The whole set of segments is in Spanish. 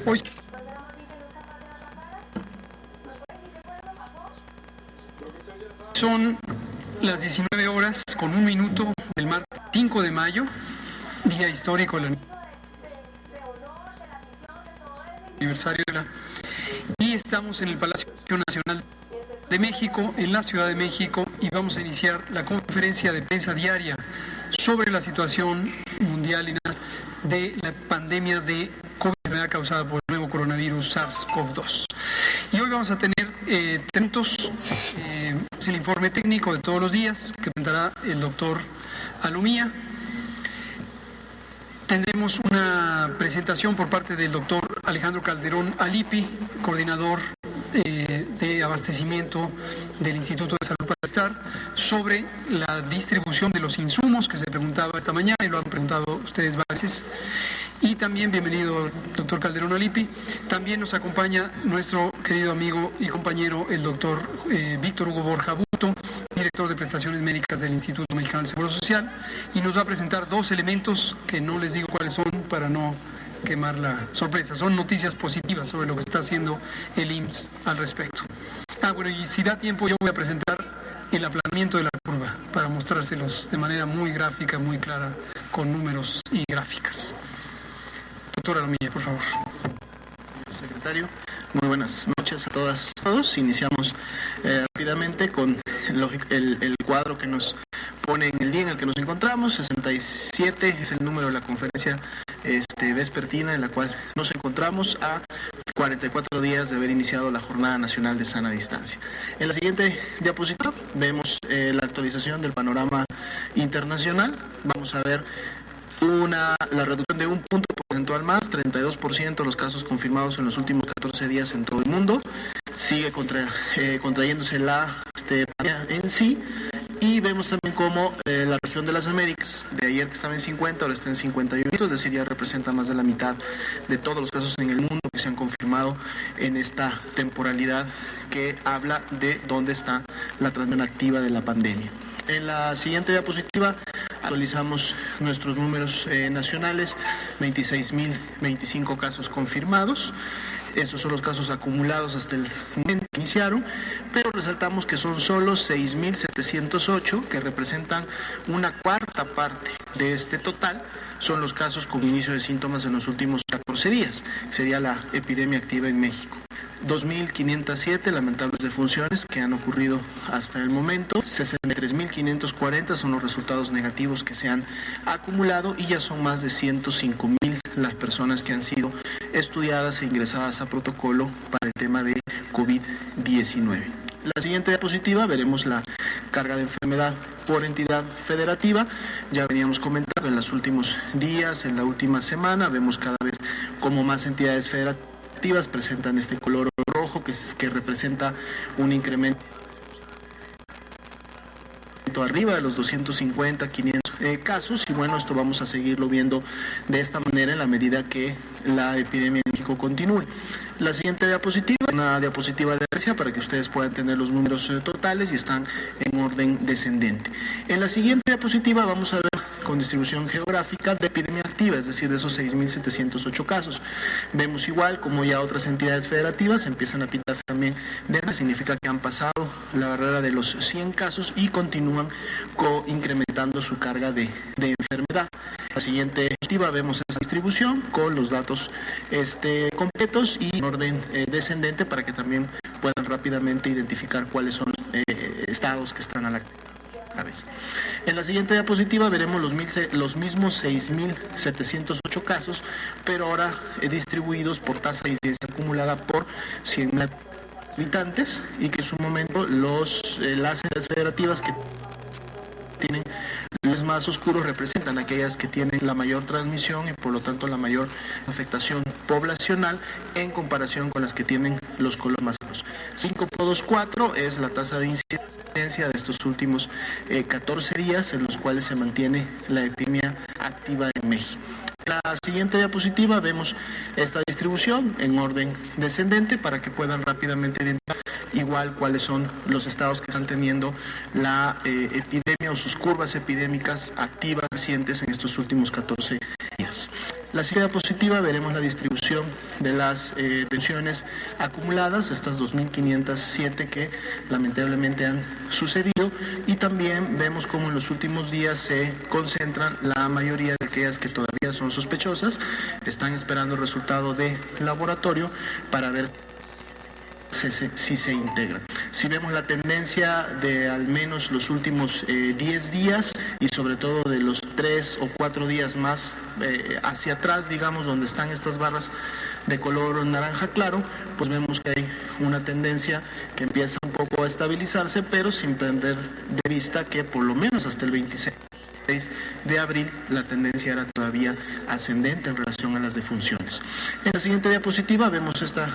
Hoy son las 19 horas con 1 minuto del martes 5 de mayo, día histórico del aniversario y estamos en el Palacio Nacional de México, en la Ciudad de México, y vamos a iniciar la conferencia de prensa diaria sobre la situación mundial y de la pandemia de COVID causada por el nuevo coronavirus SARS-CoV-2. Y hoy vamos a tener el informe técnico de todos los días que presentará el doctor Alomía. Tendremos una presentación por parte del doctor Alejandro Calderón Alipi, coordinador de abastecimiento del Instituto de Salud para el Bienestar, sobre la distribución de los insumos que se preguntaba esta mañana y lo han preguntado ustedes varias veces. Y también bienvenido, doctor Calderón Alipi. También nos acompaña nuestro querido amigo y compañero, el doctor Víctor Hugo Borja Buto, director de prestaciones médicas del Instituto Mexicano del Seguro Social, y nos va a presentar dos elementos que no les digo cuáles son para no quemar la sorpresa. Son noticias positivas sobre lo que está haciendo el IMSS al respecto. Bueno, y si da tiempo yo voy a presentar el aplanamiento de la curva para mostrárselos de manera muy gráfica, muy clara, con números y gráficas. Doctora Alomía, por favor. Secretario, muy buenas noches a todas y todos. Iniciamos rápidamente con el cuadro que nos pone en el día en el que nos encontramos. 67 es el número de la conferencia vespertina en la cual nos encontramos a 44 días de haber iniciado la Jornada Nacional de Sana Distancia. En la siguiente diapositiva vemos la actualización del panorama internacional. Vamos a ver la reducción de un punto porcentual más, 32% de los casos confirmados en los últimos 14 días en todo el mundo. Sigue contrayéndose la pandemia en sí. Y vemos también cómo la región de las Américas, de ayer que estaba en 50, ahora está en 51, es decir, ya representa más de la mitad de todos los casos en el mundo que se han confirmado en esta temporalidad que habla de dónde está la transmisión activa de la pandemia. En la siguiente diapositiva actualizamos nuestros números nacionales, 26.025 casos confirmados. Estos son los casos acumulados hasta el momento que iniciaron, pero resaltamos que son solo 6.708, que representan una cuarta parte de este total. Son los casos con inicio de síntomas en los últimos 14 días. Sería la epidemia activa en México. 2.507 lamentables defunciones que han ocurrido hasta el momento, 63.540 son los resultados negativos que se han acumulado y ya son más de 105.000 las personas que han sido estudiadas e ingresadas a protocolo para el tema de COVID-19. La siguiente diapositiva veremos la carga de enfermedad por entidad federativa. Ya veníamos comentando en los últimos días, en la última semana, vemos cada vez como más entidades federativas presentan este color rojo que representa un incremento arriba de los 250, 500 casos, y bueno, esto vamos a seguirlo viendo de esta manera en la medida que la epidemia en México continúe. La siguiente diapositiva, una diapositiva de referencia para que ustedes puedan tener los números totales y están en orden descendente. En la siguiente diapositiva vamos a ver con distribución geográfica de epidemia activa, es decir, de esos 6.708 casos. Vemos igual como ya otras entidades federativas empiezan a pintarse también verde, significa que han pasado la barrera de los 100 casos y continúan incrementando su carga de enfermedad. La siguiente diapositiva vemos esta distribución con los datos completos y en orden descendente para que también puedan rápidamente identificar cuáles son los estados que están a la cabeza. En la siguiente diapositiva veremos los mismos 6.708 casos, pero ahora distribuidos por tasa de incidencia acumulada por 100.000 habitantes, y que en su momento las entidades federativas que tienen los más oscuros representan aquellas que tienen la mayor transmisión y por lo tanto la mayor afectación poblacional en comparación con las que tienen los colores más claros. 5.24 es la tasa de incidencia de estos últimos 14 días en los cuales se mantiene la epidemia activa en México. En la siguiente diapositiva vemos esta distribución en orden descendente para que puedan rápidamente identificar igual cuáles son los estados que están teniendo la epidemia o sus curvas epidémicas activas recientes en estos últimos 14 días. La siguiente diapositiva veremos la distribución de las detenciones acumuladas, estas 2.507 que lamentablemente han sucedido, y también vemos cómo en los últimos días se concentran la mayoría de aquellas que todavía son sospechosas, están esperando el resultado de laboratorio para ver si se integran. Si vemos la tendencia de al menos los últimos 10 días y sobre todo de los 3 o 4 días más hacia atrás, digamos, donde están estas barras de color naranja claro, pues vemos que hay una tendencia que empieza un poco a estabilizarse, pero sin perder de vista que por lo menos hasta el 26 de abril la tendencia era todavía ascendente en relación a las defunciones. En la siguiente diapositiva vemos esta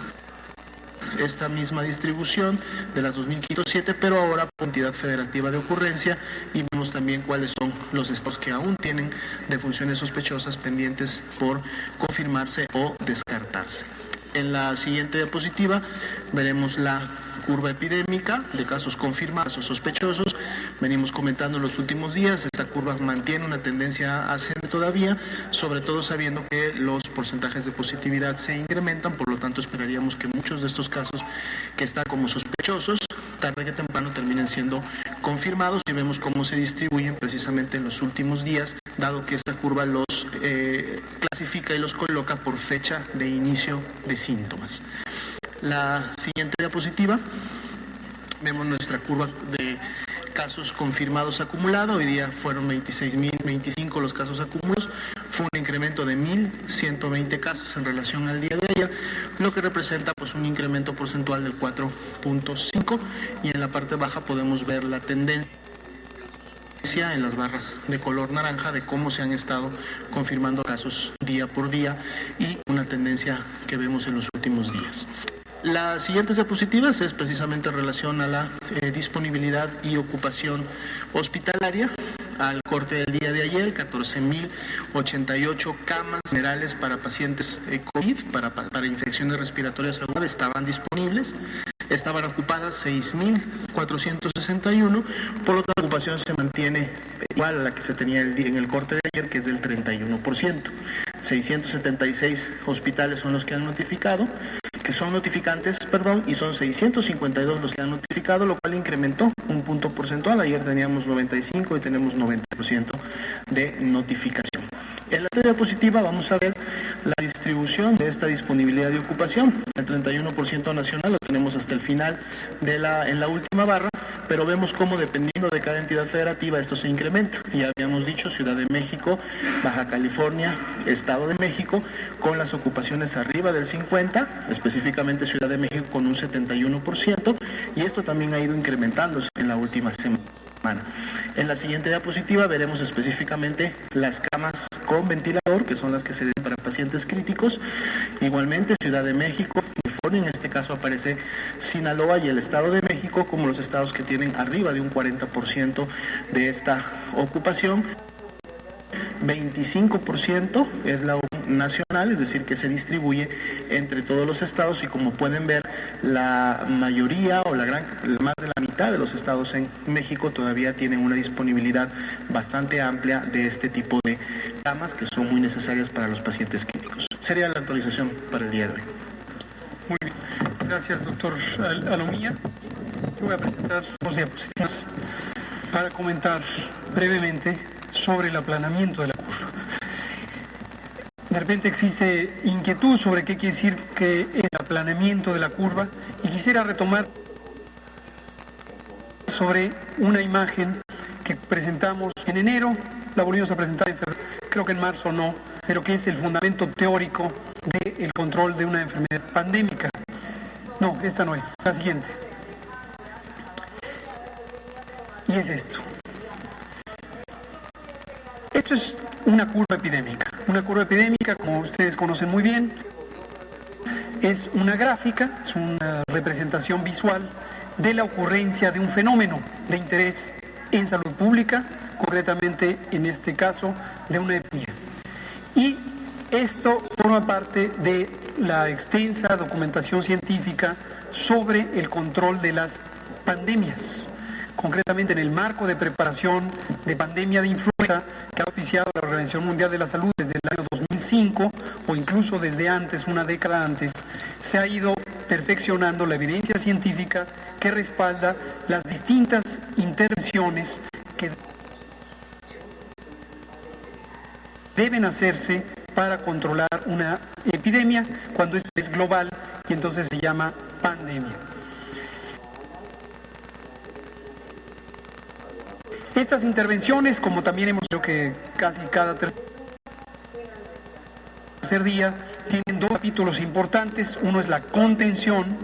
misma distribución de las 2.507, pero ahora por entidad federativa de ocurrencia, y vemos también cuáles son los estados que aún tienen defunciones sospechosas pendientes por confirmarse o descartarse. En la siguiente diapositiva veremos la curva epidémica de casos confirmados o sospechosos. Venimos comentando en los últimos días, esta curva mantiene una tendencia ascendente todavía, sobre todo sabiendo que los porcentajes de positividad se incrementan, por lo tanto esperaríamos que muchos de estos casos que están como sospechosos, tarde que temprano terminen siendo confirmados, y vemos cómo se distribuyen precisamente en los últimos días, dado que esta curva los clasifica y los coloca por fecha de inicio de síntomas. La siguiente diapositiva, vemos nuestra curva de casos confirmados acumulados. Hoy día fueron 26.025 los casos acumulados, fue un incremento de 1.120 casos en relación al día de ayer, lo que representa pues un incremento porcentual del 4.5, y en la parte baja podemos ver la tendencia en las barras de color naranja de cómo se han estado confirmando casos día por día, y una tendencia que vemos en los últimos días. Las siguientes diapositivas es precisamente en relación a la disponibilidad y ocupación hospitalaria. Al corte del día de ayer, 14.088 camas generales para pacientes COVID, para infecciones respiratorias agudas estaban disponibles. Estaban ocupadas 6.461, por lo tanto la ocupación se mantiene igual a la que se tenía en el corte de ayer, que es del 31%. 676 hospitales son los que han notificado, que son notificantes, y son 652 los que han notificado, lo cual incrementó un punto porcentual. Ayer teníamos 95 y tenemos 90% de notificación. En la diapositiva vamos a ver la distribución de esta disponibilidad de ocupación. El 31% nacional lo tenemos hasta el final en la última barra, pero vemos cómo dependiendo de cada entidad federativa esto se incrementa. Ya habíamos dicho Ciudad de México, Baja California, Estado de México, con las ocupaciones arriba del 50%, específicamente Ciudad de México con un 71%, y esto también ha ido incrementándose en la última semana. En la siguiente diapositiva veremos específicamente las camas con ventilador, que son las que se den para pacientes críticos. Igualmente Ciudad de México, California, en este caso aparece Sinaloa y el Estado de México como los estados que tienen arriba de un 40% de esta ocupación. 25% es la nacional, es decir, que se distribuye entre todos los estados, y como pueden ver, la mayoría o más de la mitad de los estados en México todavía tienen una disponibilidad bastante amplia de este tipo de camas que son muy necesarias para los pacientes críticos. Sería la actualización para el día de hoy. Muy bien, gracias doctor Alomía. Yo voy a presentar dos diapositivas para comentar brevemente sobre el aplanamiento de la curva. De repente existe inquietud sobre qué quiere decir que es aplanamiento de la curva, y quisiera retomar sobre una imagen que presentamos en enero, la volvimos a presentar en febrero, creo que en marzo no, pero que es el fundamento teórico del control de una enfermedad pandémica. No, esta no es, la siguiente. Y es esto. Esto es una curva epidémica. Una curva epidémica, como ustedes conocen muy bien, es una gráfica, es una representación visual de la ocurrencia de un fenómeno de interés en salud pública, concretamente en este caso de una epidemia. Y esto forma parte de la extensa documentación científica sobre el control de las pandemias, concretamente en el marco de preparación de pandemia de influenza que ha auspiciado la Organización Mundial de la Salud desde el año 2005 o incluso desde antes, una década antes, se ha ido perfeccionando la evidencia científica que respalda las distintas intervenciones que deben hacerse para controlar una epidemia cuando esta es global y entonces se llama pandemia. Estas intervenciones, como también hemos dicho que casi cada tercer día, tienen dos capítulos importantes. Uno es la contención,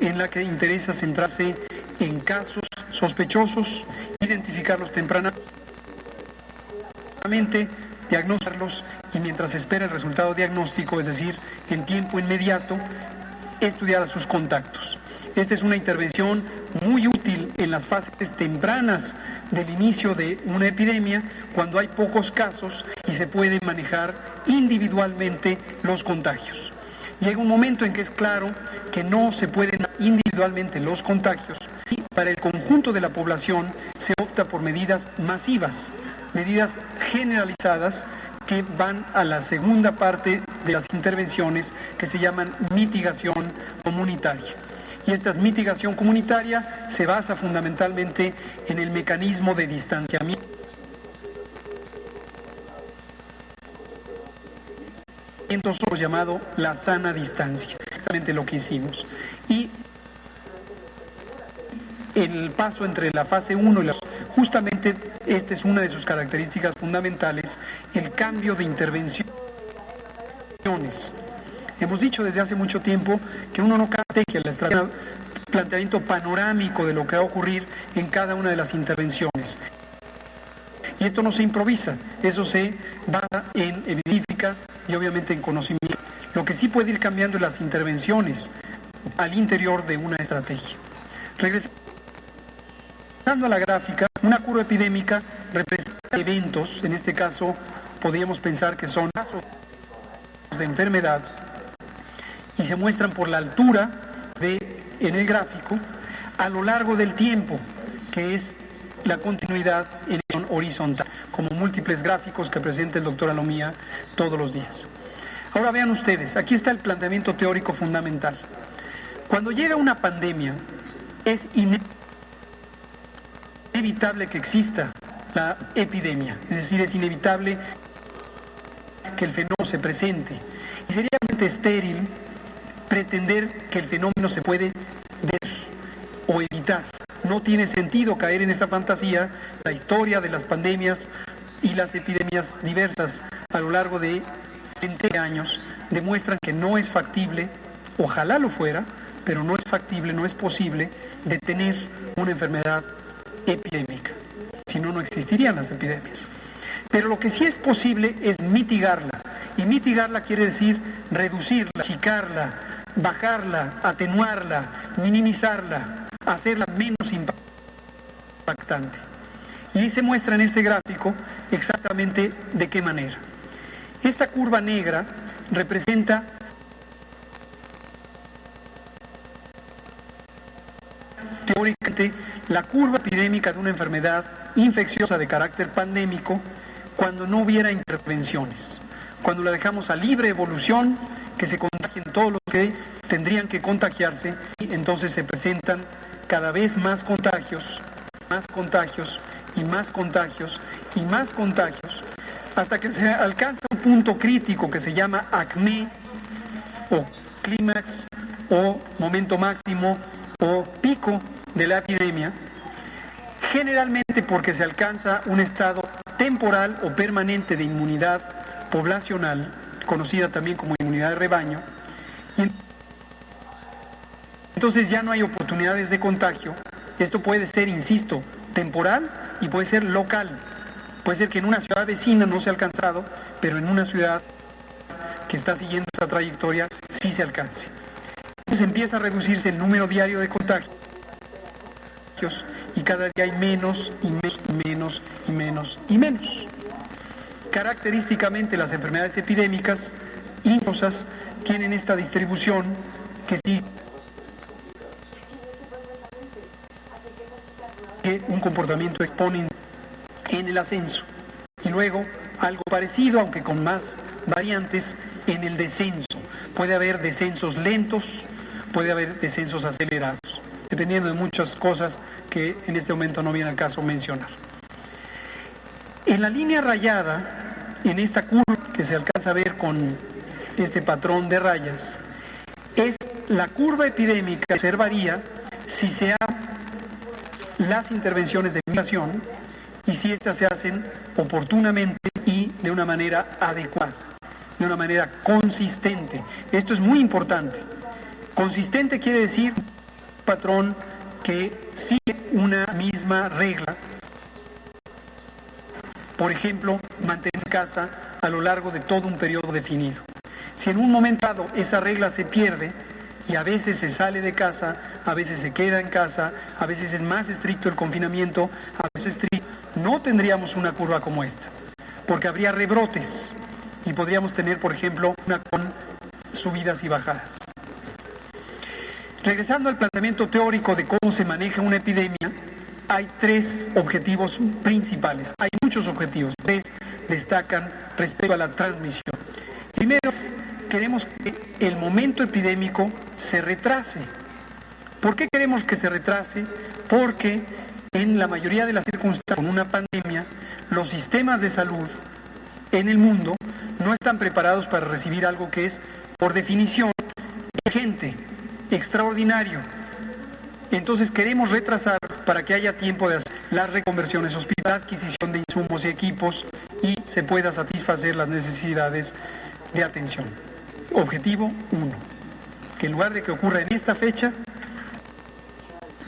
en la que interesa centrarse en casos sospechosos, identificarlos tempranamente, diagnosticarlos y mientras se espera el resultado diagnóstico, es decir, en tiempo inmediato, estudiar a sus contactos. Esta es una intervención muy útil en las fases tempranas del inicio de una epidemia, cuando hay pocos casos y se pueden manejar individualmente los contagios. Llega un momento en que es claro que no se pueden individualmente los contagios y para el conjunto de la población se opta por medidas masivas, medidas generalizadas que van a la segunda parte de las intervenciones que se llaman mitigación comunitaria. Y esta mitigación comunitaria se basa fundamentalmente en el mecanismo de distanciamiento llamado la sana distancia, exactamente lo que hicimos. Y el paso entre la fase 1 y la justamente esta es una de sus características fundamentales, el cambio de intervenciones. Hemos dicho desde hace mucho tiempo que uno no catequia la estrategia, planteamiento panorámico de lo que va a ocurrir en cada una de las intervenciones. Y esto no se improvisa, eso se basa en evidencia y obviamente en conocimiento. Lo que sí puede ir cambiando es las intervenciones al interior de una estrategia. Regresando a la gráfica, una curva epidémica representa eventos, en este caso podríamos pensar que son casos de enfermedad, y se muestran por la altura en el gráfico a lo largo del tiempo, que es la continuidad en horizontal, como múltiples gráficos que presenta el doctor Alomía todos los días. Ahora vean ustedes, aquí está el planteamiento teórico fundamental. Cuando llega una pandemia, es inevitable que exista la epidemia, es decir, es inevitable que el fenómeno se presente. Y sería realmente estéril pretender que el fenómeno se puede ver o evitar. No tiene sentido caer en esa fantasía. La historia de las pandemias y las epidemias diversas a lo largo de 20 años demuestran que no es factible, ojalá lo fuera, pero no es factible, no es posible detener una enfermedad epidémica. Si no, no existirían las epidemias. Pero lo que sí es posible es mitigarla. Y mitigarla quiere decir reducirla, achicarla, bajarla, atenuarla, minimizarla, hacerla menos impactante. Y se muestra en este gráfico exactamente de qué manera. Esta curva negra representa teóricamente la curva epidémica de una enfermedad infecciosa de carácter pandémico cuando no hubiera intervenciones, cuando la dejamos a libre evolución, que se contagien todos los que tendrían que contagiarse, y entonces se presentan cada vez más contagios, y más contagios, y más contagios, hasta que se alcanza un punto crítico que se llama acmé, o clímax, o momento máximo, o pico de la epidemia, generalmente porque se alcanza un estado temporal o permanente de inmunidad poblacional, conocida también como inmunidad de rebaño, y entonces ya no hay oportunidades de contagio. Esto puede ser, insisto, temporal y puede ser local. Puede ser que en una ciudad vecina no se ha alcanzado, pero en una ciudad que está siguiendo esta trayectoria sí se alcance. Entonces empieza a reducirse el número diario de contagios y cada día hay menos y menos y menos y menos y menos. Característicamente las enfermedades epidémicas infecciosas tienen esta distribución que sigue un comportamiento exponencial en el ascenso y luego algo parecido, aunque con más variantes en el descenso. Puede haber descensos lentos, puede haber descensos acelerados, dependiendo de muchas cosas que en este momento no viene al caso mencionar. En la línea rayada, en esta curva que se alcanza a ver con este patrón de rayas, es la curva epidémica que observaría si se hacen las intervenciones de mitigación y si éstas se hacen oportunamente y de una manera adecuada, de una manera consistente. Esto es muy importante. Consistente quiere decir un patrón que sigue una misma regla. Por ejemplo, mantenerse en casa a lo largo de todo un periodo definido. Si en un momento dado esa regla se pierde y a veces se sale de casa, a veces se queda en casa, a veces es más estricto el confinamiento, a veces estricto, no tendríamos una curva como esta, porque habría rebrotes y podríamos tener, por ejemplo, una con subidas y bajadas. Regresando al planteamiento teórico de cómo se maneja una epidemia, hay tres objetivos principales. Hay muchos objetivos, tres destacan respecto a la transmisión. Primero, queremos que el momento epidémico se retrase. ¿Por qué queremos que se retrase? Porque en la mayoría de las circunstancias, con una pandemia, los sistemas de salud en el mundo no están preparados para recibir algo que es, por definición, urgente, extraordinario. Entonces queremos retrasar para que haya tiempo de hacer las reconversiones hospitalarias, adquisición de insumos y equipos y se pueda satisfacer las necesidades de atención. Objetivo 1, que en lugar de que ocurra en esta fecha,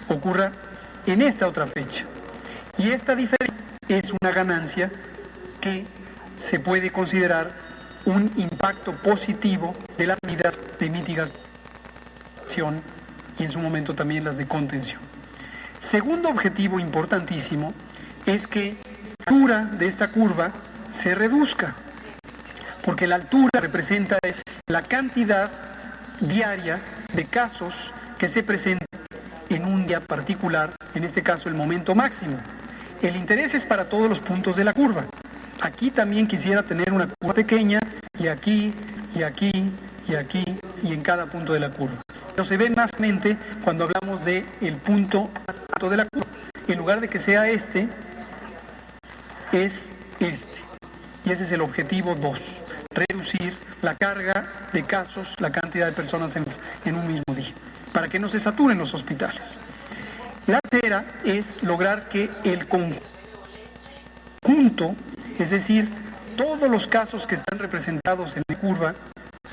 ocurra en esta otra fecha. Y esta diferencia es una ganancia que se puede considerar un impacto positivo de las medidas de mitigación y en su momento también las de contención. Segundo objetivo importantísimo es que la altura de esta curva se reduzca, porque la altura representa la cantidad diaria de casos que se presentan en un día particular, en este caso el momento máximo. El interés es para todos los puntos de la curva. Aquí también quisiera tener una curva pequeña y aquí, y aquí, y aquí, y en cada punto de la curva. Pero se ve más claramente cuando hablamos del punto más alto de la curva. En lugar de que sea este, es este. Y ese es el objetivo 2. Reducir la carga de casos, la cantidad de personas en un mismo día, para que no se saturen los hospitales. La tercera es lograr que el conjunto, es decir, todos los casos que están representados en la curva,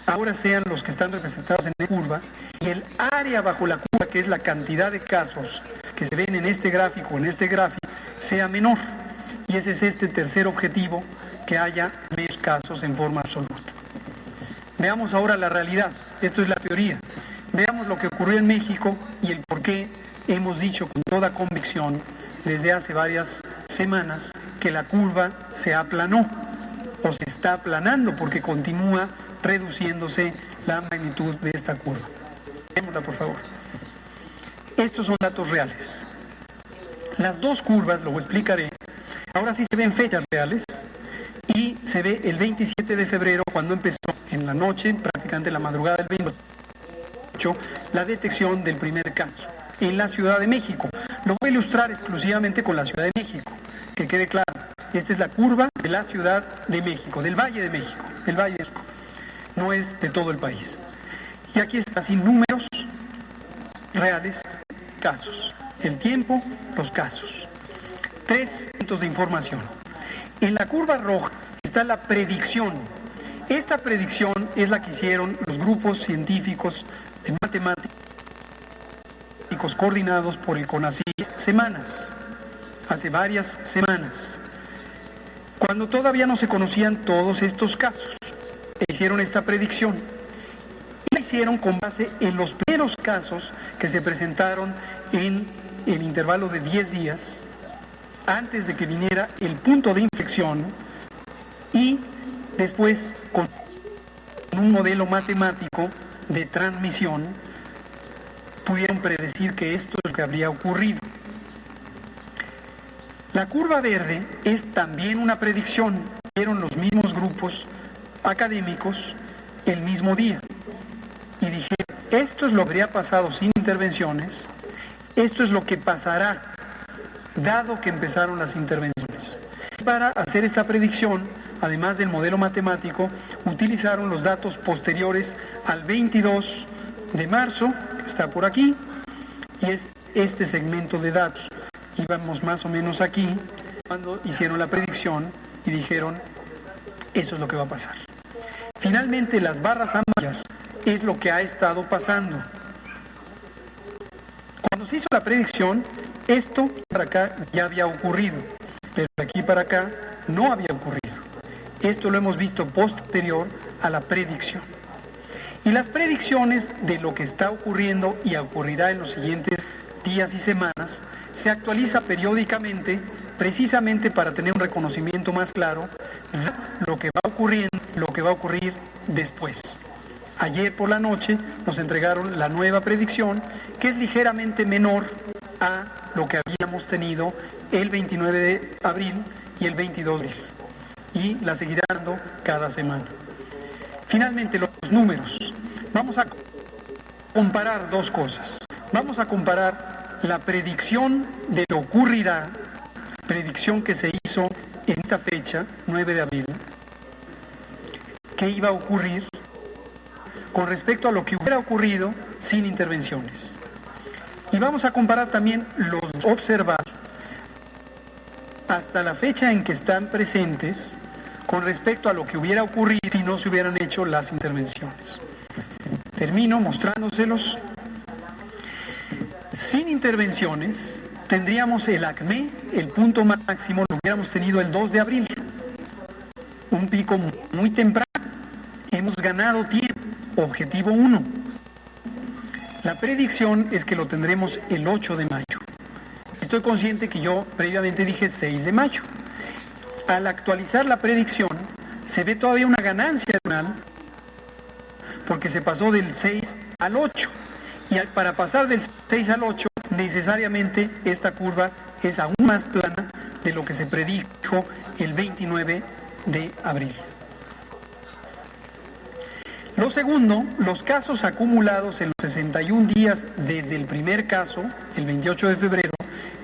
ahora sean los que están representados en la curva, y el área bajo la curva, que es la cantidad de casos que se ven en este gráfico, sea menor. Y ese es este tercer objetivo, que haya menos casos en forma absoluta. Veamos ahora la realidad. Esto es la teoría. Veamos lo que ocurrió en México y el por qué hemos dicho con toda convicción desde hace varias semanas que la curva se aplanó o se está aplanando porque continúa reduciéndose la magnitud de esta curva. Veámosla, por favor. Estos son datos reales. Las dos curvas, lo explicaré, ahora sí se ven fechas reales y se ve el 27 de febrero cuando empezó en la noche, prácticamente la madrugada del 28, la detección del primer caso en la Ciudad de México. Lo voy a ilustrar exclusivamente con la Ciudad de México, que quede claro. Esta es la curva de la Ciudad de México, del Valle de México. El Valle de México no es de todo el país. Y aquí está sin números reales, casos. El tiempo, los casos. 3 puntos de información. En la curva roja está la predicción. Esta predicción es la que hicieron los grupos científicos de matemáticos coordinados por el CONACYT hace varias semanas, cuando todavía no se conocían todos estos casos. Hicieron esta predicción y la hicieron con base en los primeros casos que se presentaron en el intervalo de 10 días antes de que viniera el punto de inflexión y después con un modelo matemático de transmisión pudieron predecir que esto es lo que habría ocurrido. La curva verde es también una predicción, vieron los mismos grupos académicos el mismo día. Y dije, esto es lo que habría pasado sin intervenciones, esto es lo que pasará dado que empezaron las intervenciones. Para hacer esta predicción, además del modelo matemático, utilizaron los datos posteriores al 22 de marzo, que está por aquí, y es este segmento de datos. Íbamos más o menos aquí cuando hicieron la predicción y dijeron, eso es lo que va a pasar. Finalmente, las barras amarillas es lo que ha estado pasando. Cuando se hizo la predicción, esto para acá ya había ocurrido, pero de aquí para acá no había ocurrido. Esto lo hemos visto posterior a la predicción. Y las predicciones de lo que está ocurriendo y ocurrirá en los siguientes días y semanas se actualiza periódicamente, precisamente para tener un reconocimiento más claro de lo que va ocurriendo, lo que va a ocurrir después. Ayer por la noche nos entregaron la nueva predicción, que es ligeramente menor a lo que habíamos tenido el 29 de abril y el 22 de abril. Y la seguirá dando cada semana. Finalmente, los números. Vamos a comparar dos cosas. Vamos a comparar la predicción de lo que ocurrirá, predicción que se hizo en esta fecha, 9 de abril, que iba a ocurrir con respecto a lo que hubiera ocurrido sin intervenciones. Y vamos a comparar también los observados hasta la fecha en que están presentes con respecto a lo que hubiera ocurrido si no se hubieran hecho las intervenciones. Termino mostrándoselos. Sin intervenciones tendríamos el ACME, el punto máximo lo hubiéramos tenido el 2 de abril. Un pico muy temprano. Hemos ganado tiempo. Objetivo 1. La predicción es que lo tendremos el 8 de mayo. Estoy consciente que yo previamente dije 6 de mayo. Al actualizar la predicción, se ve todavía una ganancia adicional porque se pasó del 6 al 8. Y para pasar del 6 al 8, necesariamente esta curva es aún más plana de lo que se predijo el 29 de abril. Lo segundo, los casos acumulados en los 61 días desde el primer caso, el 28 de febrero,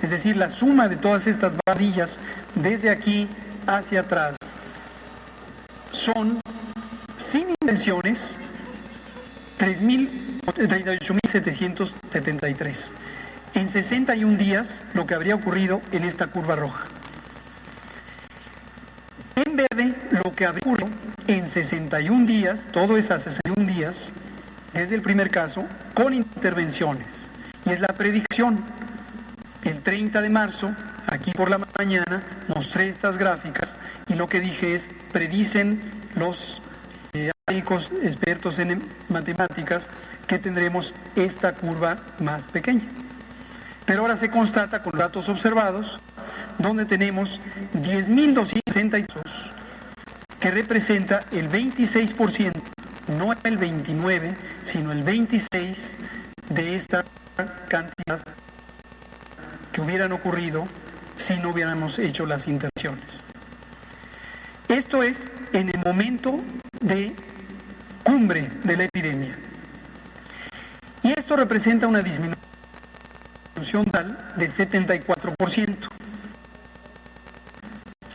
es decir, la suma de todas estas barrillas desde aquí hacia atrás, son, sin intervenciones, 38.773. En 61 días, lo que habría ocurrido en esta curva roja. En verde, lo que habría ocurrido en 61 días, todo es a 61 días, desde el primer caso, con intervenciones. Y es la predicción. El 30 de marzo, aquí por la mañana, mostré estas gráficas y lo que dije es, predicen los académicos expertos en matemáticas que tendremos esta curva más pequeña. Pero ahora se constata con datos observados, donde tenemos 10.262, que representa el 26%, no el 29%, sino el 26% de esta cantidad que hubieran ocurrido si no hubiéramos hecho las intervenciones. Esto es en el momento de cumbre de la epidemia. Y esto representa una disminución tal de 74%.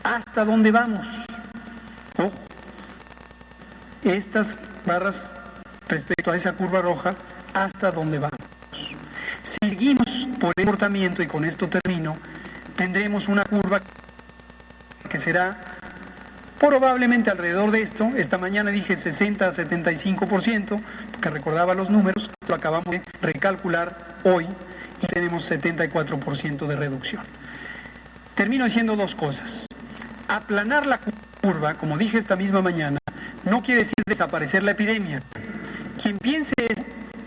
¿Hasta dónde vamos? Ojo, estas barras respecto a esa curva roja, ¿hasta dónde vamos? Si seguimos por el comportamiento, y con esto termino, tendremos una curva que será probablemente alrededor de esto. Esta mañana dije 60 a 75%, porque recordaba los números, lo acabamos de recalcular hoy y tenemos 74% de reducción. Termino diciendo dos cosas. Aplanar la curva, como dije esta misma mañana, no quiere decir desaparecer la epidemia. Quien piense eso,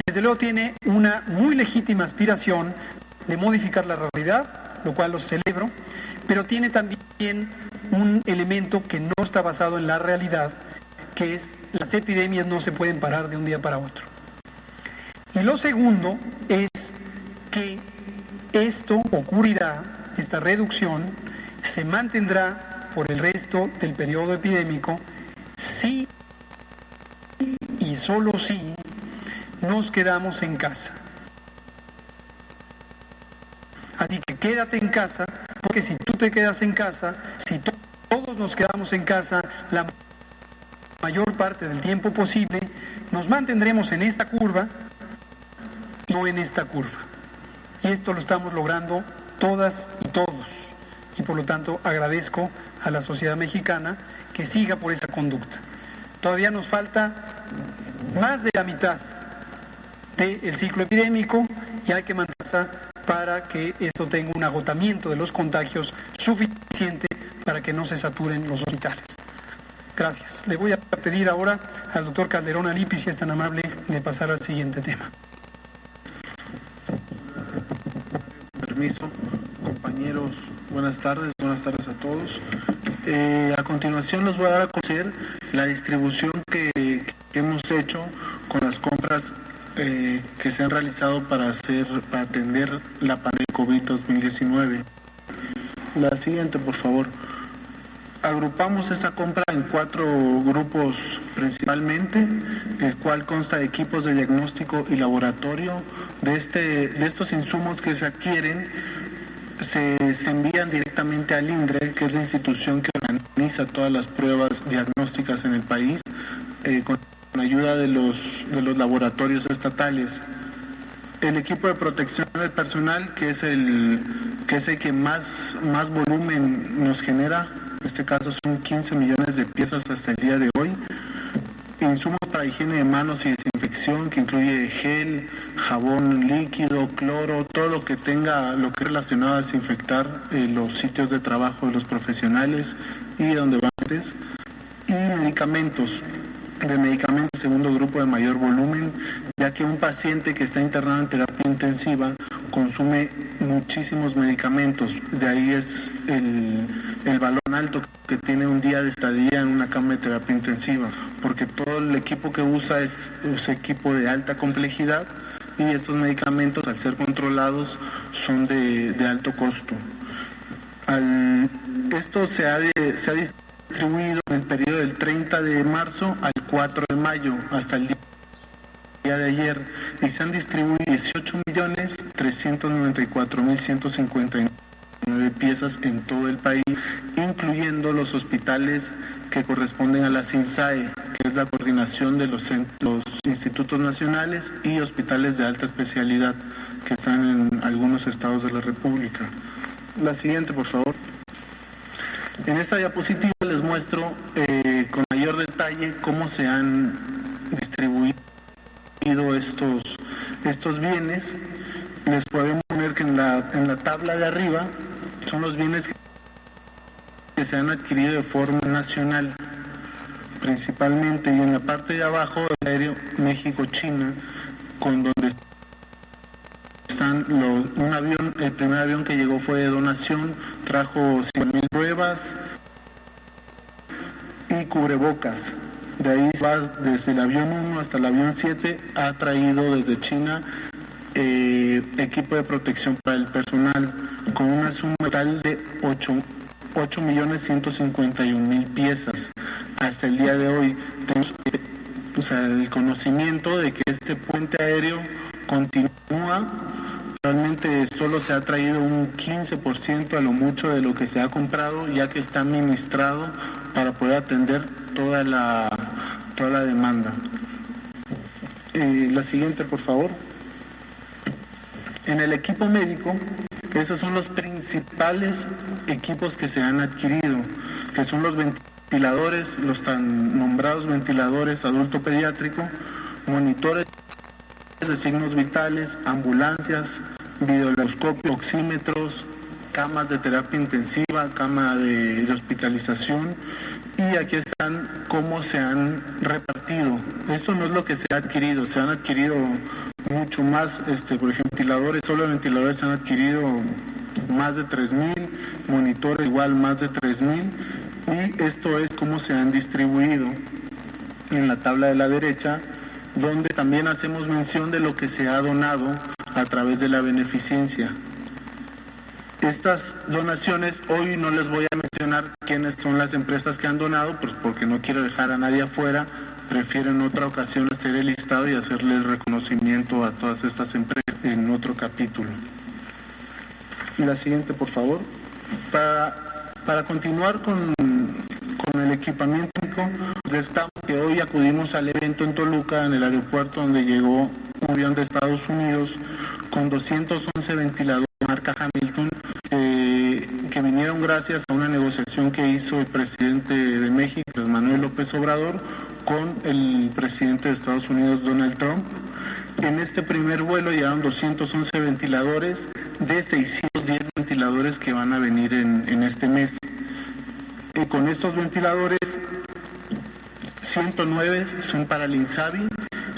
desde luego tiene una muy legítima aspiración de modificar la realidad, lo cual lo celebro, pero tiene también un elemento que no está basado en la realidad, que es las epidemias no se pueden parar de un día para otro. Y lo segundo es que esto ocurrirá, esta reducción se mantendrá por el resto del periodo epidémico si solo si nos quedamos en casa. Así que quédate en casa, porque si tú te quedas en casa, si todos nos quedamos en casa, la mayor parte del tiempo posible, nos mantendremos en esta curva, no en esta curva. Y esto lo estamos logrando todas y todos. Y por lo tanto agradezco a la sociedad mexicana que siga por esa conducta. Todavía nos falta más de la mitad del ciclo epidémico y hay que mantenerse para que esto tenga un agotamiento de los contagios suficiente para que no se saturen los hospitales. Gracias. Le voy a pedir ahora al doctor Calderón Alippi, si es tan amable, de pasar al siguiente tema. Permiso, compañeros, buenas tardes a todos. A continuación les voy a dar a conocer la distribución que hemos hecho con las compras que se han realizado para atender la pandemia COVID-2019. La siguiente, por favor. Agrupamos esa compra en 4 grupos principalmente, el cual consta de equipos de diagnóstico y laboratorio. De estos insumos que se adquieren, se envían directamente al INDRE, que es la institución que organiza todas las pruebas diagnósticas en el país, con ayuda de los laboratorios estatales. El equipo de protección del personal, que es el que más volumen nos genera, en este caso son 15 millones de piezas hasta el día de hoy. Insumos para higiene de manos y desinfección, que incluye gel, jabón líquido, cloro, todo lo que tenga, lo que es relacionado a desinfectar los sitios de trabajo de los profesionales y donde van antes. Y medicamentos, segundo grupo de mayor volumen, ya que un paciente que está internado en terapia intensiva consume muchísimos medicamentos. De ahí es el valor alto que tiene un día de estadía en una cama de terapia intensiva, porque todo el equipo que usa es equipo de alta complejidad y estos medicamentos, al ser controlados, son de alto costo. Esto se ha distribuido en el periodo del 30 de marzo al 4 de mayo hasta el día de ayer, y se han distribuido 18.394.159 piezas en todo el país, incluyendo los hospitales que corresponden a la CINSAE, que es la coordinación de los institutos nacionales, y hospitales de alta especialidad que están en algunos estados de la República. La siguiente, por favor. En esta diapositiva les muestro con mayor detalle cómo se han distribuido estos bienes. Les podemos ver que en la tabla de arriba son los bienes que se han adquirido de forma nacional principalmente, y en la parte de abajo el aéreo México-China, con donde están un avión. El primer avión que llegó fue de donación, trajo 100,000 pruebas y cubrebocas. De ahí va desde el avión 1 hasta el avión 7, ha traído desde China equipo de protección para el personal, con una suma total de 8.151.000 piezas. Hasta el día de hoy tenemos el conocimiento de que este puente aéreo continúa. Realmente solo se ha traído un 15% a lo mucho de lo que se ha comprado, ya que está administrado para poder atender toda la demanda. La siguiente, por favor. En el equipo médico, esos son los principales equipos que se han adquirido, que son los ventiladores, los tan nombrados ventiladores adulto pediátrico, monitores de signos vitales, ambulancias, videoscopios, oxímetros, camas de terapia intensiva, cama de hospitalización, y aquí están cómo se han repartido. Esto no es lo que se ha adquirido, se han adquirido mucho más, por ejemplo, ventiladores, solo ventiladores se han adquirido más de 3,000, monitores igual más de 3,000, y esto es cómo se han distribuido en la tabla de la derecha, donde también hacemos mención de lo que se ha donado a través de la beneficencia. Estas donaciones, hoy no les voy a mencionar quiénes son las empresas que han donado, pues porque no quiero dejar a nadie afuera, prefiero en otra ocasión hacer el listado y hacerle el reconocimiento a todas estas empresas en otro capítulo. Y la siguiente, por favor. Para continuar con el equipamiento, destacamos que hoy acudimos al evento en Toluca, en el aeropuerto, donde llegó un avión de Estados Unidos con 211 ventiladores marca Hamilton, que vinieron gracias a una negociación que hizo el presidente de México, Manuel López Obrador, con el presidente de Estados Unidos, Donald Trump. En este primer vuelo llegaron 211 ventiladores de 610 ventiladores que van a venir en este mes. Con estos ventiladores, 109 son para el INSABI.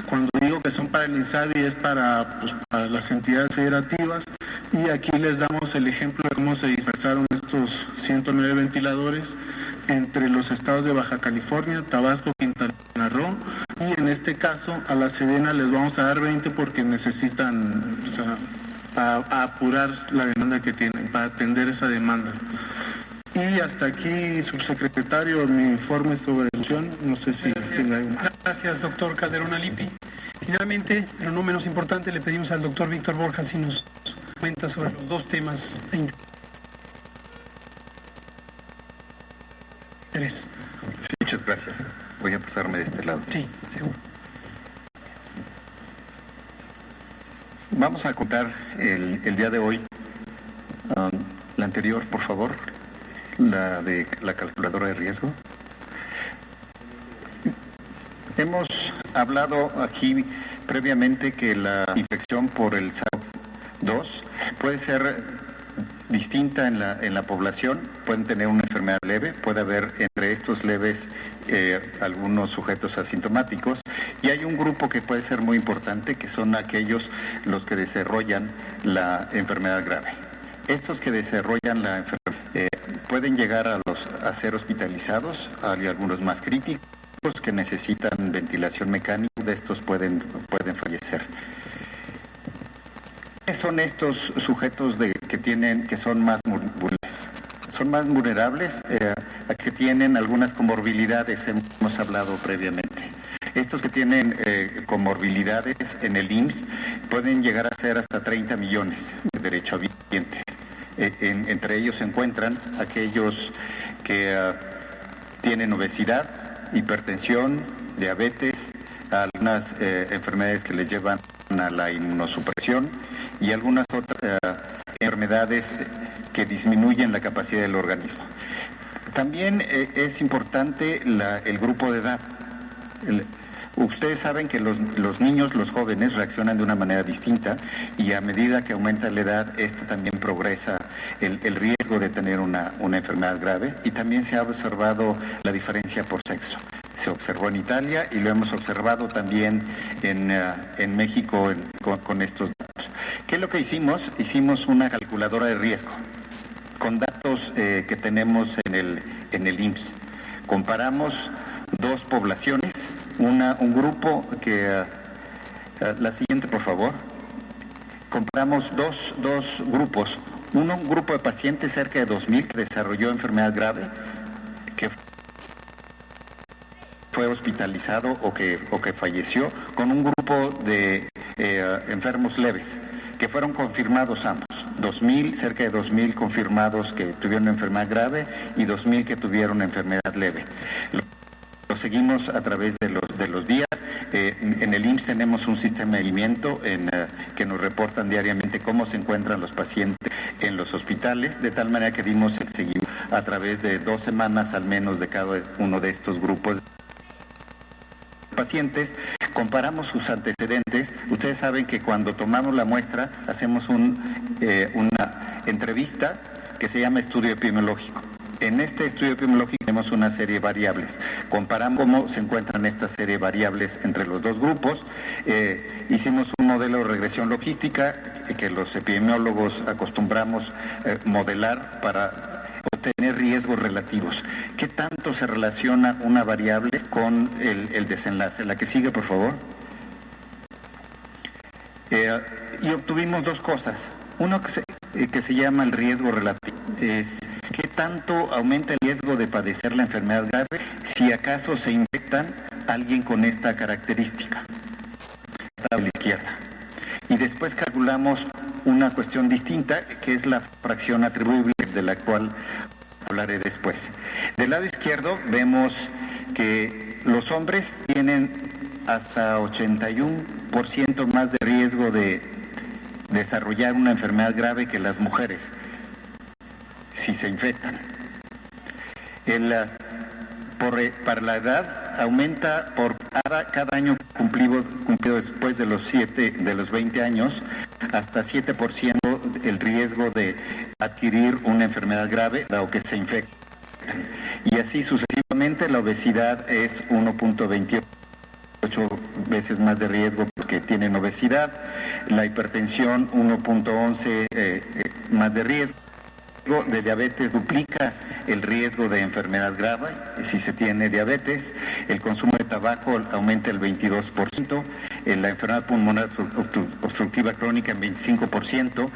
Cuando digo que son para el INSABI es para las entidades federativas, y aquí les damos el ejemplo de cómo se dispersaron estos 109 ventiladores entre los estados de Baja California, Tabasco, Quintana Roo, y en este caso a la Sedena les vamos a dar 20 porque necesitan a apurar la demanda que tienen, para atender esa demanda. Y hasta aquí, subsecretario, mi informe sobre elección. No sé si tenga algo más. Gracias, doctor Calderón Alipi. Finalmente, pero no menos importante, le pedimos al doctor Víctor Borja si nos comenta sobre los dos temas de interés. Sí, muchas gracias. Voy a pasarme de este lado. Sí, seguro. Vamos a contar el día de hoy. La anterior, por favor. La de la calculadora de riesgo. Hemos hablado aquí previamente que la infección por el SARS-CoV-2 puede ser distinta en la población, pueden tener una enfermedad leve, puede haber entre estos leves algunos sujetos asintomáticos, y hay un grupo que puede ser muy importante, que son aquellos los que desarrollan la enfermedad grave. Estos que desarrollan la enfermedad pueden llegar a ser hospitalizados, hay algunos más críticos que necesitan ventilación mecánica, de estos pueden fallecer. ¿Qué son estos sujetos que son más vulnerables? Son más vulnerables a que tienen algunas comorbilidades, hemos hablado previamente. Estos que tienen comorbilidades en el IMSS pueden llegar a ser hasta 30 millones de derechohabientes. Entre ellos se encuentran aquellos que tienen obesidad, hipertensión, diabetes, algunas enfermedades que les llevan a la inmunosupresión y algunas otras enfermedades que disminuyen la capacidad del organismo. También es importante el grupo de edad. Ustedes saben que los niños, los jóvenes, reaccionan de una manera distinta, y a medida que aumenta la edad, esto también progresa el riesgo de tener una enfermedad grave, y también se ha observado la diferencia por sexo. Se observó en Italia y lo hemos observado también en México con estos datos. ¿Qué es lo que hicimos? Hicimos una calculadora de riesgo con datos que tenemos en el IMSS. Comparamos dos poblaciones, un grupo que... la siguiente, por favor. Comparamos dos grupos. Un grupo de pacientes, cerca de 2,000, que desarrolló enfermedad grave, que fue hospitalizado o que falleció, con un grupo de enfermos leves, que fueron confirmados ambos. 2,000, cerca de 2,000 confirmados que tuvieron enfermedad grave y 2,000 que tuvieron enfermedad leve. Lo seguimos a través de los días. En el IMSS tenemos un sistema de seguimiento que nos reportan diariamente cómo se encuentran los pacientes en los hospitales, de tal manera que dimos el seguimiento a través de 2 semanas al menos de cada uno de estos grupos de pacientes. Comparamos sus antecedentes. Ustedes saben que cuando tomamos la muestra hacemos una entrevista que se llama estudio epidemiológico. En este estudio epidemiológico tenemos una serie de variables. Comparamos cómo se encuentran esta serie de variables entre los dos grupos. Hicimos un modelo de regresión logística que los epidemiólogos acostumbramos modelar para obtener riesgos relativos. ¿Qué tanto se relaciona una variable con el desenlace? La que sigue, por favor. Y obtuvimos dos cosas. Uno que se llama el riesgo relativo. Es qué tanto aumenta el riesgo de padecer la enfermedad grave si acaso se infectan alguien con esta característica, a la izquierda. Y después calculamos una cuestión distinta, que es la fracción atribuible, de la cual hablaré después. Del lado izquierdo vemos que los hombres tienen hasta 81% más de riesgo de desarrollar una enfermedad grave que las mujeres, si se infectan. Para la edad aumenta por cada año cumplido después de los 20 años, hasta 7% el riesgo de adquirir una enfermedad grave dado que se infecta. Y así sucesivamente. La obesidad es 1.28 veces más de riesgo porque tienen obesidad. La hipertensión 1.11 más de riesgo. De diabetes duplica el riesgo de enfermedad grave si se tiene diabetes. El consumo de tabaco aumenta el 22%, la enfermedad pulmonar obstructiva crónica en 25%,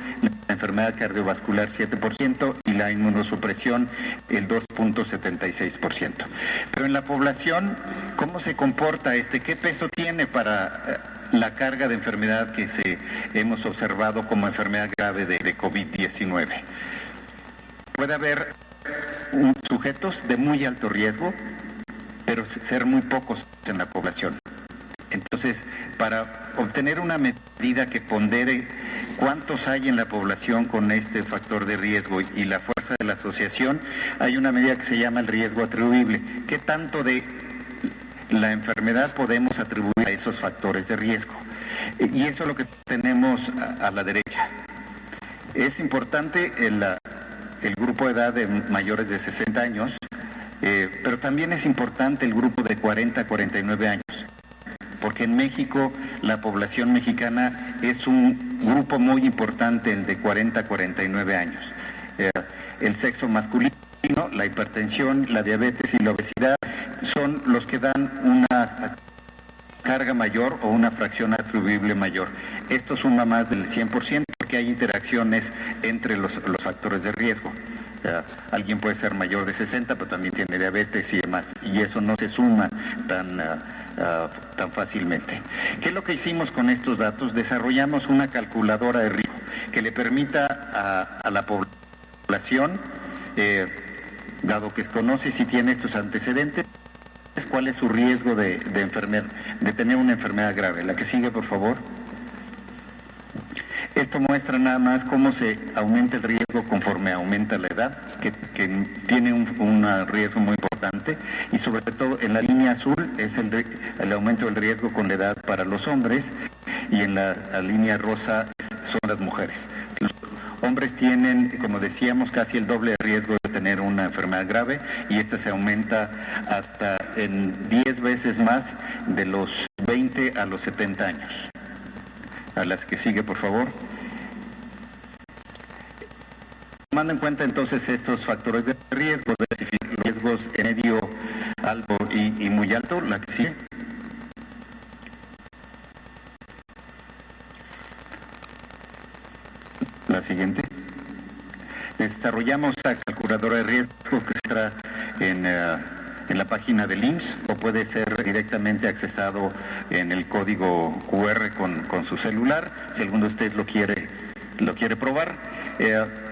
la enfermedad cardiovascular 7% y la inmunosupresión el 2.76%. Pero en la población, ¿cómo se comporta qué peso tiene para la carga de enfermedad que hemos observado como enfermedad grave de COVID-19? Puede haber sujetos de muy alto riesgo, pero ser muy pocos en la población. Entonces, para obtener una medida que pondere cuántos hay en la población con este factor de riesgo y la fuerza de la asociación, hay una medida que se llama el riesgo atribuible. ¿Qué tanto de la enfermedad podemos atribuir a esos factores de riesgo? Y eso es lo que tenemos a la derecha. Es importante el grupo de edad de mayores de 60 años, pero también es importante el grupo de 40 a 49 años, porque en México la población mexicana es un grupo muy importante, el de 40 a 49 años. El sexo masculino, la hipertensión, la diabetes y la obesidad son los que dan una carga mayor o una fracción atribuible mayor. Esto suma más del 100% porque hay interacciones entre los factores de riesgo. Alguien puede ser mayor de 60, pero también tiene diabetes y demás, y eso no se suma tan fácilmente. ¿Qué es lo que hicimos con estos datos? Desarrollamos una calculadora de riesgo que le permita a la población, dado que conoce si tiene estos antecedentes, cuál es su riesgo de tener una enfermedad grave. La que sigue, por favor. Esto muestra nada más cómo se aumenta el riesgo conforme aumenta la edad, que tiene un riesgo muy importante, y sobre todo en la línea azul es el aumento del riesgo con la edad para los hombres, y en la línea rosa son las mujeres. Los hombres tienen, como decíamos, casi el doble de riesgo de tener una enfermedad grave, y esta se aumenta hasta en 10 veces más de los 20 a los 70 años. A las que sigue, por favor. Tomando en cuenta entonces estos factores de riesgo, los riesgos en medio, alto y muy alto, la que sigue. La siguiente. Desarrollamos la calculadora de riesgo que está en la página del IMSS, o puede ser directamente accesado en el código QR con su celular, si alguno de ustedes lo quiere probar.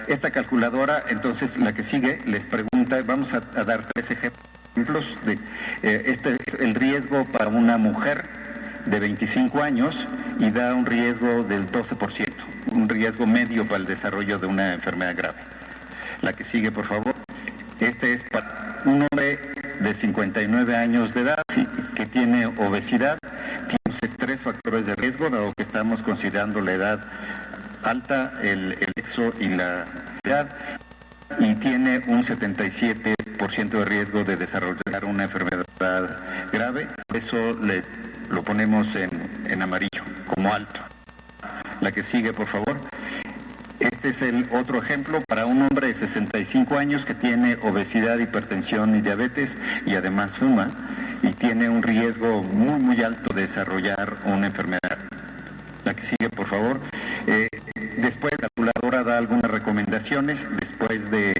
Esta calculadora, entonces, la que sigue, les pregunta, vamos a dar 3 ejemplos de el riesgo para una mujer de 25 años, y da un riesgo del 12%, un riesgo medio para el desarrollo de una enfermedad grave. La que sigue, por favor. Este es para un hombre de 59 años de edad que tiene obesidad. Tiene 3 factores de riesgo, dado que estamos considerando la edad alta, el sexo y la edad, y tiene un 77% de riesgo de desarrollar una enfermedad grave. Por eso lo ponemos en amarillo, como alto. La que sigue, por favor. Este es el otro ejemplo para un hombre de 65 años que tiene obesidad, hipertensión y diabetes, y además fuma, y tiene un riesgo muy, muy alto de desarrollar una enfermedad. La que sigue, por favor. Después, la calculadora da algunas recomendaciones después de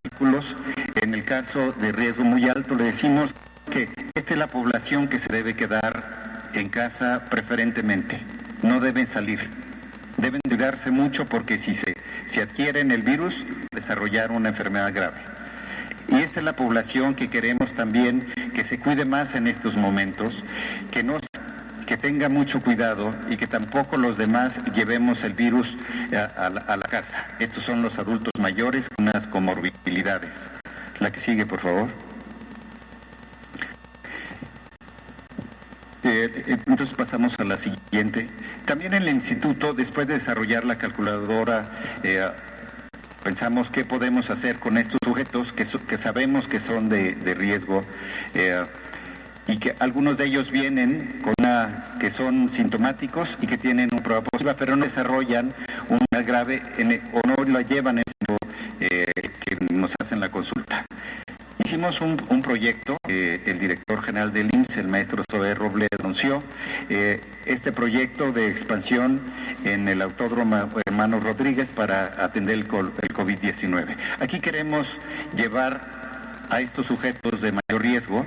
cálculos. En el caso de riesgo muy alto, le decimos que que esta es la población que se debe quedar en casa preferentemente. No deben salir. Deben cuidarse mucho porque si adquieren el virus, desarrollar una enfermedad grave. Y esta es la población que queremos también que se cuide más en estos momentos, que tenga mucho cuidado y que tampoco los demás llevemos el virus a la casa. Estos son los adultos mayores con unas comorbilidades. La que sigue, por favor. Entonces pasamos a la siguiente. También en el instituto, después de desarrollar la calculadora, pensamos qué podemos hacer con estos sujetos que sabemos que son de riesgo y que algunos de ellos vienen que son sintomáticos y que tienen una prueba positiva, pero no desarrollan una grave o no la llevan en que nos hacen la consulta. Hicimos un proyecto, el director general del IMSS, el maestro Zoé Robledo, anunció este proyecto de expansión en el Autódromo Hermano Rodríguez para atender el COVID-19. Aquí queremos llevar a estos sujetos de mayor riesgo,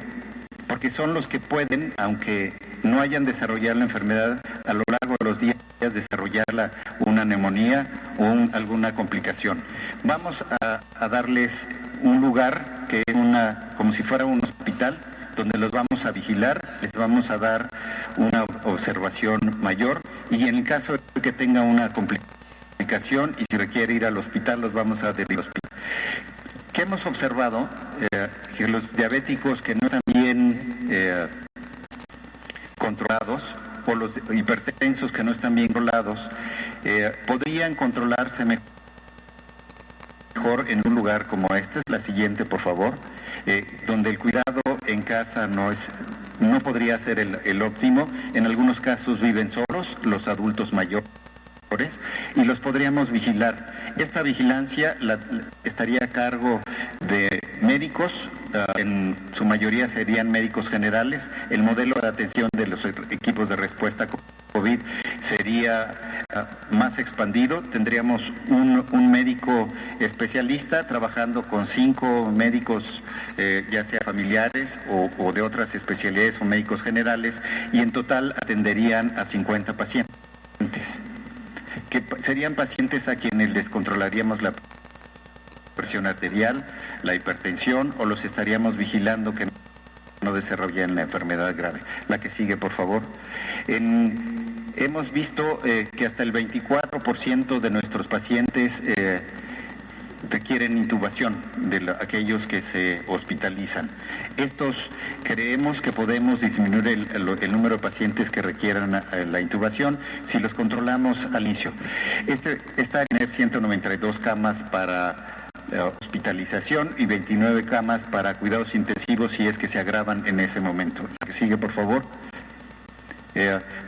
porque son los que pueden, aunque no hayan desarrollado la enfermedad, a lo largo de los días desarrollar una neumonía o alguna complicación. Vamos a darles un lugar que es como si fuera un hospital, donde los vamos a vigilar, les vamos a dar una observación mayor y en el caso de que tenga una complicación y si requiere ir al hospital, los vamos a derivar al hospital. ¿Qué hemos observado? Que los diabéticos que no están bien controlados o los hipertensos que no están bien controlados podrían controlarse mejor en un lugar como este. Es la siguiente, por favor, donde el cuidado en casa no podría ser el óptimo. En algunos casos viven solos los adultos mayores y los podríamos vigilar. Esta vigilancia estaría a cargo de médicos, en su mayoría serían médicos generales. El modelo de atención de los equipos de respuesta COVID sería más expandido. Tendríamos un médico especialista trabajando con 5 médicos, ya sea familiares o de otras especialidades o médicos generales, y en total atenderían a 50 pacientes, que serían pacientes a quienes les controlaríamos la presión arterial, la hipertensión, o los estaríamos vigilando que no desarrollen la enfermedad grave. La que sigue, por favor. Hemos visto que hasta el 24% de nuestros pacientes requieren intubación, aquellos que se hospitalizan. Estos creemos que podemos disminuir el número de pacientes que requieran la intubación si los controlamos al inicio. Está en tener 192 camas para hospitalización y 29 camas para cuidados intensivos si es que se agravan en ese momento. La que sigue, por favor.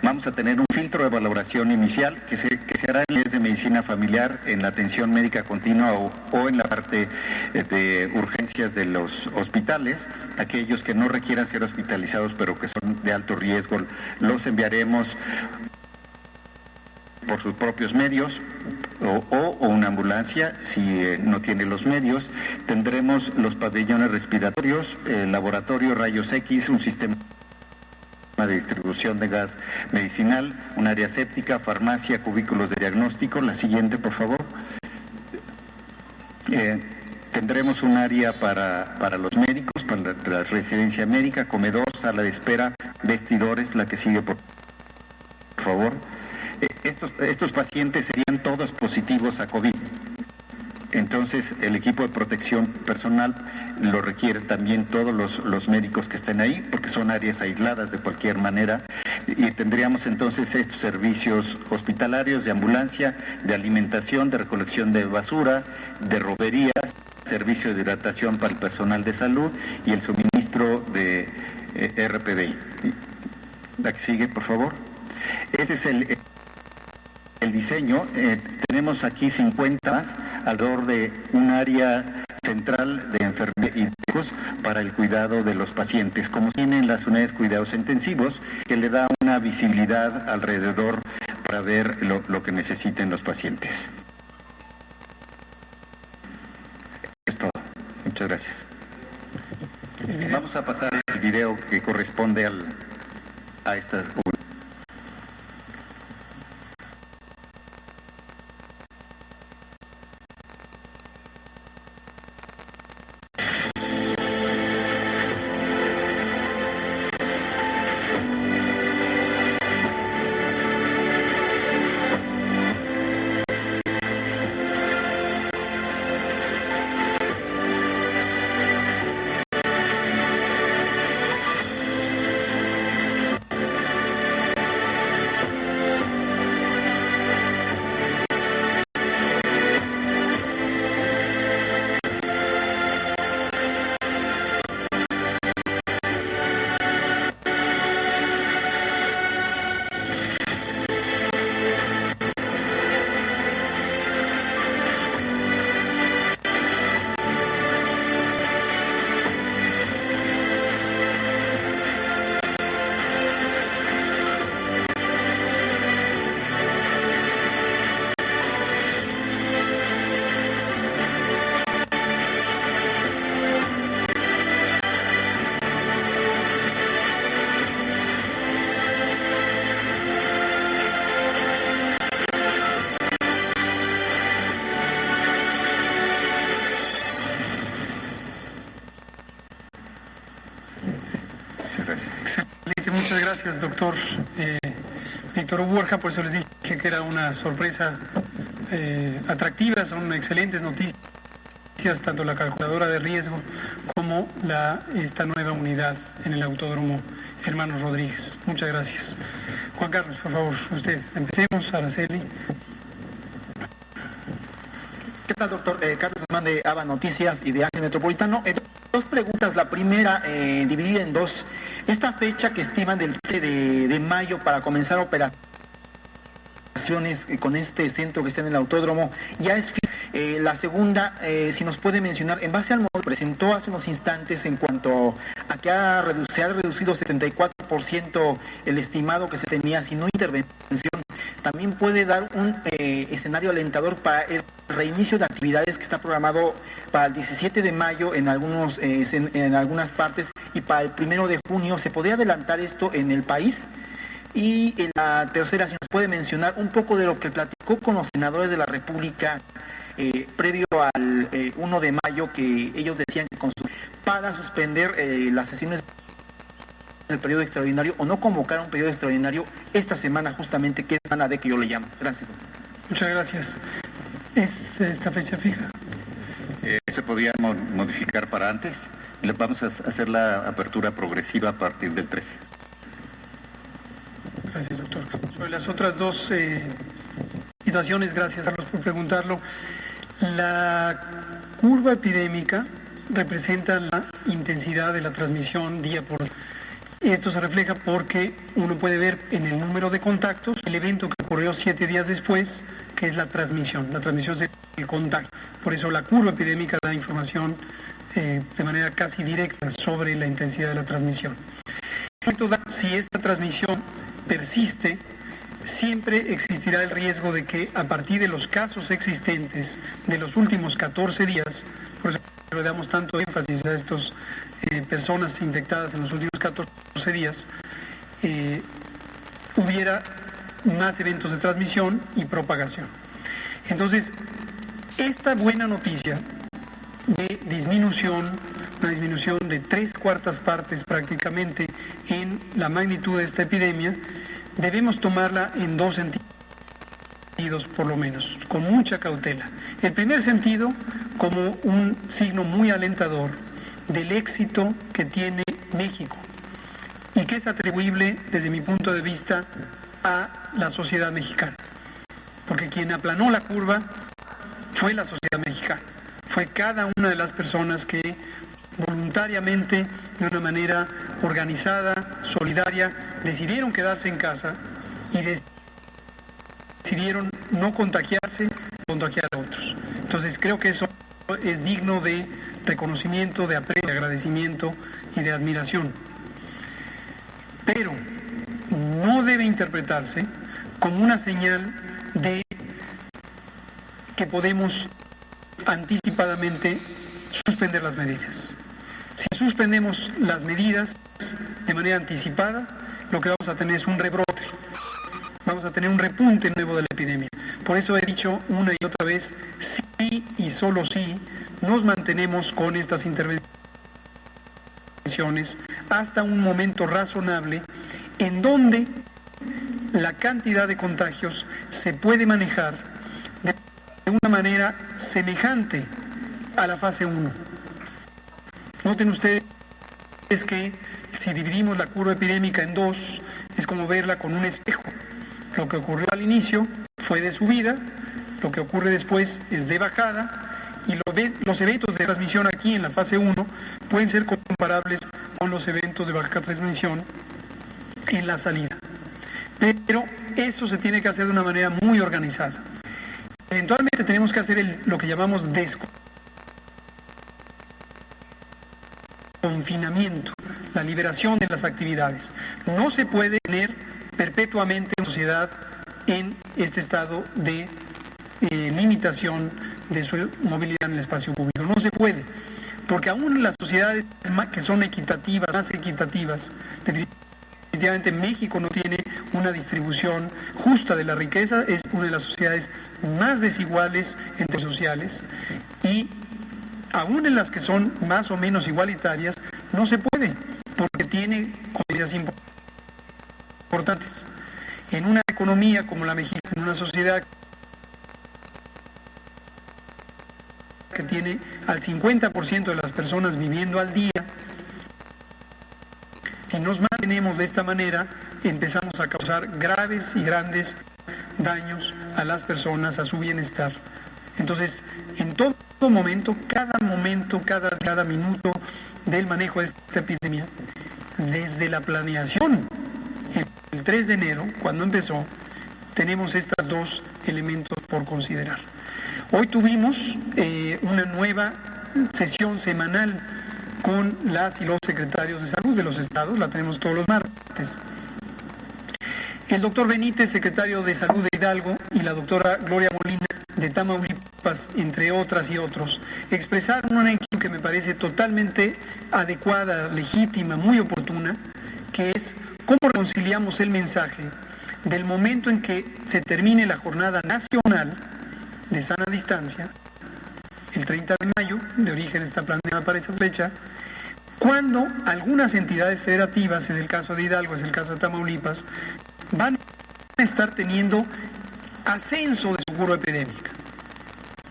Vamos a tener un filtro de valoración inicial que se hará en el de medicina familiar, en la atención médica continua o en la parte de urgencias de los hospitales. Aquellos que no requieran ser hospitalizados pero que son de alto riesgo, los enviaremos por sus propios medios o una ambulancia si no tiene los medios. Tendremos los pabellones respiratorios, el laboratorio, rayos X, un sistema de distribución de gas medicinal, un área séptica, farmacia, cubículos de diagnóstico. La siguiente, por favor. Tendremos un área para los médicos, para la residencia médica, comedor, sala de espera, vestidores. La que sigue, por favor. Estos pacientes serían todos positivos a COVID. Entonces, el equipo de protección personal lo requiere también todos los médicos que estén ahí, porque son áreas aisladas de cualquier manera. Y tendríamos entonces estos servicios hospitalarios de ambulancia, de alimentación, de recolección de basura, de roberías, servicio de hidratación para el personal de salud y el suministro de RPD. La que sigue, por favor. Ese es el diseño. Tenemos aquí 50 alrededor de un área central de enfermería y médicos para el cuidado de los pacientes, como tienen las unidades de cuidados intensivos, que le da una visibilidad alrededor para ver lo que necesiten los pacientes. Es todo. Muchas gracias. Vamos a pasar el video que corresponde a esta. Excelente, muchas gracias, doctor Víctor Hugo Borja. Por eso les dije que era una sorpresa atractiva. Son excelentes noticias, tanto la calculadora de riesgo como esta nueva unidad en el Autódromo Hermanos Rodríguez. Muchas gracias. Juan Carlos, por favor, usted. Empecemos, Araceli. ¿Qué tal, doctor? Carlos Guzmán de ABA Noticias y de Ángel Metropolitano. Dos preguntas. La primera, dividida en dos. Esta fecha que estiman del 7 de mayo para comenzar operaciones con este centro que está en el autódromo, ya es la segunda, si nos puede mencionar, en base al modelo que presentó hace unos instantes en cuanto a que se ha reducido 74% el estimado que se tenía si no intervención, también puede dar un escenario alentador para el reinicio de actividades que está programado para el 17 de mayo en algunas partes y para el 1 de junio. ¿Se podría adelantar esto en el país? Y en la tercera, si nos puede mencionar un poco de lo que platicó con los senadores de la República previo al 1 de mayo, que ellos decían que para suspender las sesiones del periodo extraordinario o no convocar un periodo extraordinario esta semana, justamente, que es semana de que yo le llamo. Gracias. Muchas gracias. ¿Es esta fecha fija? Se podía modificar para antes. Vamos a hacer la apertura progresiva a partir del 13. Gracias, doctor. Sobre las otras dos situaciones, gracias, Carlos, por preguntarlo. La curva epidémica representa la intensidad de la transmisión día por día. Esto se refleja porque uno puede ver en el número de contactos el evento que ocurrió 7 días después, que es la transmisión. La transmisión es el contacto. Por eso la curva epidémica da información de manera casi directa sobre la intensidad de la transmisión. Si esta transmisión persiste, siempre existirá el riesgo de que a partir de los casos existentes de los últimos 14 días, por eso le damos tanto énfasis a estas personas infectadas en los últimos 14 días, hubiera más eventos de transmisión y propagación. Entonces, esta buena noticia de disminución, una disminución de 3/4 partes prácticamente en la magnitud de esta epidemia, debemos tomarla en dos sentidos por lo menos, con mucha cautela. El primer sentido, como un signo muy alentador del éxito que tiene México y que es atribuible desde mi punto de vista a la sociedad mexicana, porque quien aplanó la curva fue la sociedad mexicana, fue cada una de las personas que voluntariamente, de una manera organizada, solidaria, decidieron quedarse en casa y decidieron no contagiarse, contagiar a otros. Entonces creo que eso es digno de reconocimiento, de aprecio, de agradecimiento y de admiración. Pero no debe interpretarse como una señal de que podemos anticipadamente suspender las medidas. Si suspendemos las medidas de manera anticipada, lo que vamos a tener es un rebrote. Vamos a tener un repunte nuevo de la epidemia. Por eso he dicho una y otra vez, sí y solo sí, nos mantenemos con estas intervenciones hasta un momento razonable en donde la cantidad de contagios se puede manejar de una manera semejante a la fase 1. Noten ustedes que si dividimos la curva epidémica en dos, es como verla con un espejo. Lo que ocurrió al inicio fue de subida, lo que ocurre después es de bajada, y los eventos de transmisión aquí en la fase 1 pueden ser comparables con los eventos de baja transmisión en la salida. Pero eso se tiene que hacer de una manera muy organizada. Eventualmente tenemos que hacer lo que llamamos desconfinamiento, la liberación de las actividades. No se puede tener perpetuamente una sociedad en este estado de limitación de su movilidad en el espacio público. No se puede, porque aún las sociedades que son equitativas, más equitativas, definitivamente México no tiene una distribución justa de la riqueza, es una de las sociedades más desiguales entre sociales, y aún en las que son más o menos igualitarias, no se puede, porque tiene consecuencias importantes. En una economía como la mexicana, en una sociedad que tiene al 50% de las personas viviendo al día, si nos mantenemos de esta manera, empezamos a causar graves y grandes daños a las personas, a su bienestar. Entonces, en todo momento, cada minuto del manejo de esta epidemia, desde la planeación, el 3 de enero, cuando empezó, tenemos estos dos elementos por considerar. Hoy tuvimos una nueva sesión semanal con las y los secretarios de salud de los estados, la tenemos todos los martes. El doctor Benítez, secretario de Salud de Hidalgo, y la doctora Gloria Molina de Tamaulipas, entre otras y otros, expresaron una inquietud que me parece totalmente adecuada, legítima, muy oportuna, que es cómo reconciliamos el mensaje del momento en que se termine la jornada nacional de sana distancia, el 30 de mayo, de origen está planeada para esa fecha, cuando algunas entidades federativas, es el caso de Hidalgo, es el caso de Tamaulipas, van a estar teniendo ascenso de su curva epidémica.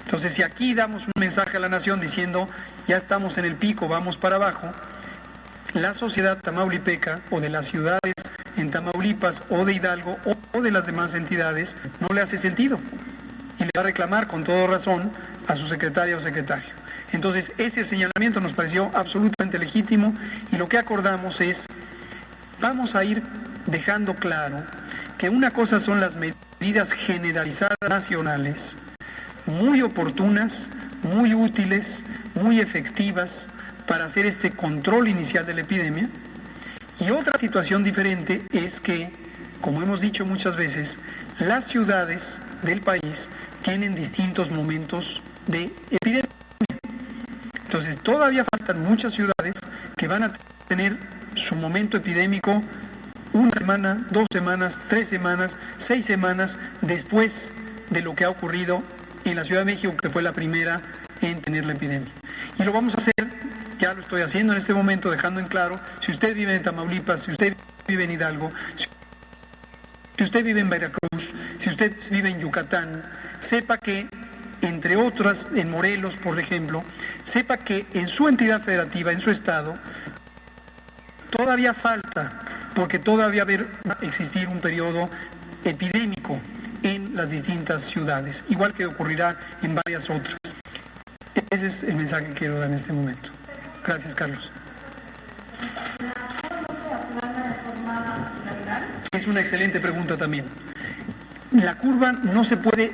Entonces, si aquí damos un mensaje a la nación diciendo, ya estamos en el pico, vamos para abajo, la sociedad tamaulipeca o de las ciudades en Tamaulipas o de Hidalgo o de las demás entidades no le hace sentido y le va a reclamar con toda razón a su secretaria o secretario. Entonces, ese señalamiento nos pareció absolutamente legítimo y lo que acordamos es, vamos a ir dejando claro que una cosa son las medidas generalizadas nacionales, muy oportunas, muy útiles, muy efectivas para hacer este control inicial de la epidemia, y otra situación diferente es que, como hemos dicho muchas veces, las ciudades del país tienen distintos momentos de epidemia. Entonces, todavía faltan muchas ciudades que van a tener su momento epidémico 1 semana, 2 semanas, 3 semanas, 6 semanas después de lo que ha ocurrido en la Ciudad de México, que fue la primera en tener la epidemia. Y lo vamos a hacer, ya lo estoy haciendo en este momento, dejando en claro, si usted vive en Tamaulipas, si usted vive en Hidalgo, si usted vive en Veracruz, si usted vive en Yucatán, sepa que, entre otras, en Morelos, por ejemplo, sepa que en su entidad federativa, en su estado, todavía falta, porque todavía va a existir un periodo epidémico en las distintas ciudades, igual que ocurrirá en varias otras. Ese es el mensaje que quiero dar en este momento. Gracias, Carlos. Es una excelente pregunta también. La curva no se puede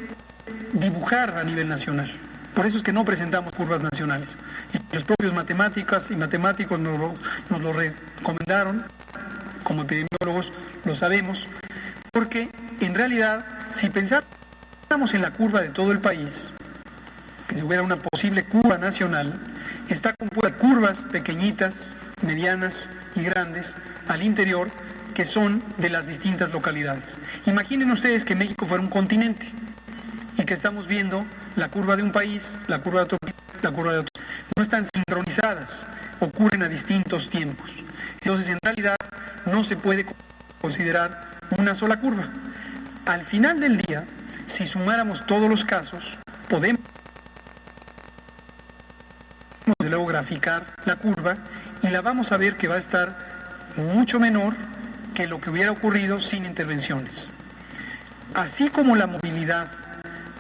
dibujar a nivel nacional. Por eso es que no presentamos curvas nacionales. Y los propios matemáticas y matemáticos nos lo recomendaron, como epidemiólogos lo sabemos, porque en realidad, si pensáramos en la curva de todo el país, que si hubiera una posible curva nacional, está compuesta de curvas pequeñitas, medianas y grandes al interior, que son de las distintas localidades. Imaginen ustedes que México fuera un continente y que estamos viendo la curva de un país, la curva de otro país, la curva de otro. No están sincronizadas, ocurren a distintos tiempos. Entonces, en realidad, no se puede considerar una sola curva. Al final del día, si sumáramos todos los casos, podemos luego graficar la curva y la vamos a ver que va a estar mucho menor que lo que hubiera ocurrido sin intervenciones. Así como la movilidad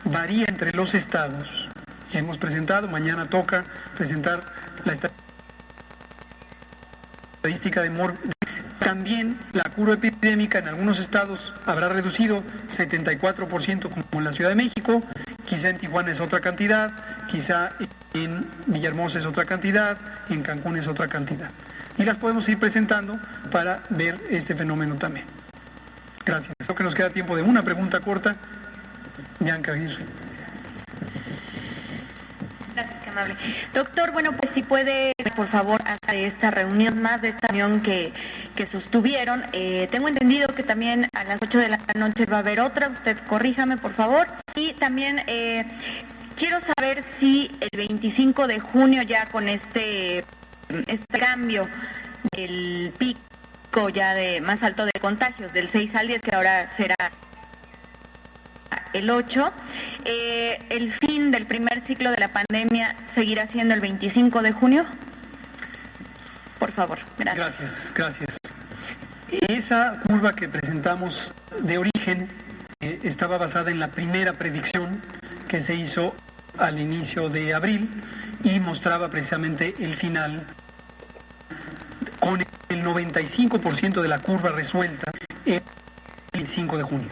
varía entre los estados, ya hemos presentado, mañana toca presentar la estadística de mortalidad. También la curva epidémica en algunos estados habrá reducido 74% como en la Ciudad de México, quizá en Tijuana es otra cantidad, quizá en Villahermosa es otra cantidad, en Cancún es otra cantidad. Y las podemos ir presentando para ver este fenómeno también. Gracias. Creo que nos queda tiempo de una pregunta corta. Bianca Aguirre. Gracias, qué amable. Doctor, bueno, pues si puede, por favor, hacer esta reunión, más de esta reunión que sostuvieron. Tengo entendido que también a las 8 de la noche va a haber otra, usted corríjame, por favor. Y también quiero saber si el 25 de junio ya con este cambio del pico ya de más alto de contagios, del 6 al 10, que ahora será el 8, el fin del primer ciclo de la pandemia seguirá siendo el 25 de junio. Por favor, gracias. Gracias. Esa curva que presentamos de origen estaba basada en la primera predicción que se hizo al inicio de abril y mostraba precisamente el final con el 95% de la curva resuelta el 25 de junio.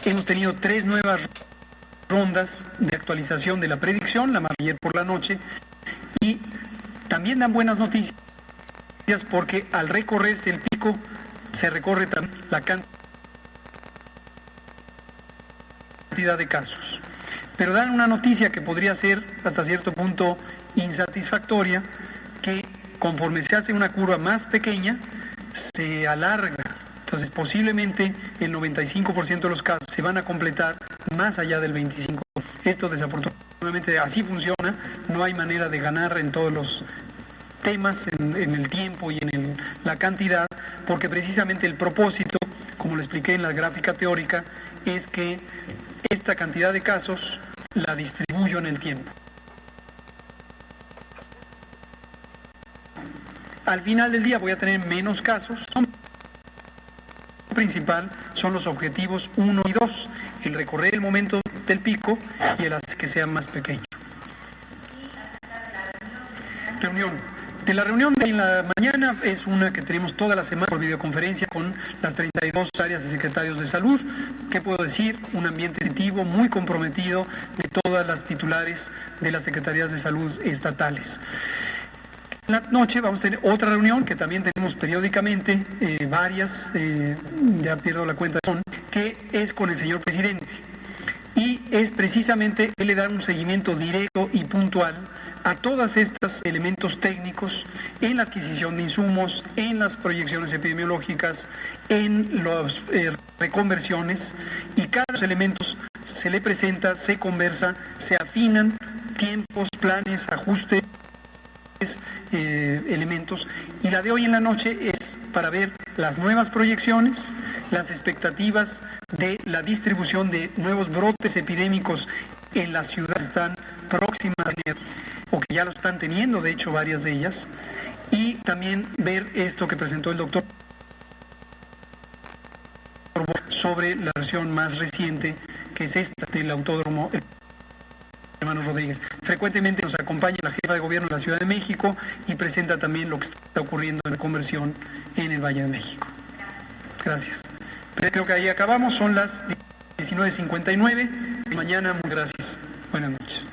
Hemos tenido 3 nuevas rondas de actualización de la predicción, la más ayer por la noche, y también dan buenas noticias porque al recorrerse el pico se recorre también la cantidad de casos. Pero dan una noticia que podría ser hasta cierto punto insatisfactoria, que conforme se hace una curva más pequeña, se alarga. Entonces posiblemente el 95% de los casos se van a completar más allá del 25%. Esto desafortunadamente así funciona, no hay manera de ganar en todos los temas, en el tiempo y en la cantidad, porque precisamente el propósito, como lo expliqué en la gráfica teórica, es que esta cantidad de casos la distribuyo en el tiempo. Al final del día voy a tener menos casos. Lo principal son los objetivos 1 y 2, el recorrer el momento del pico y el hacer que sea más pequeño. De la reunión de la mañana es una que tenemos toda la semana por videoconferencia con las 32 áreas de secretarios de salud. ¿Qué puedo decir? Un ambiente positivo, muy comprometido de todas las titulares de las secretarías de salud estatales. En la noche vamos a tener otra reunión que también tenemos periódicamente, varias, ya pierdo la cuenta, que es con el señor presidente. Y es precisamente él le da un seguimiento directo y puntual a todos estos elementos técnicos en la adquisición de insumos, en las proyecciones epidemiológicas, en las reconversiones, y cada de los elementos se le presenta, se conversa, se afinan tiempos, planes, ajustes, elementos, y la de hoy en la noche es para ver las nuevas proyecciones, las expectativas de la distribución de nuevos brotes epidémicos en las ciudades que están próximas a tener, o que ya lo están teniendo, de hecho varias de ellas, y también ver esto que presentó el doctor sobre la versión más reciente, que es esta del autódromo Hermanos Rodríguez. Frecuentemente nos acompaña la jefa de gobierno de la Ciudad de México y presenta también lo que está ocurriendo en la conversión en el Valle de México. Gracias. Creo que ahí acabamos, son las 19:59. Mañana, muy gracias. Buenas noches.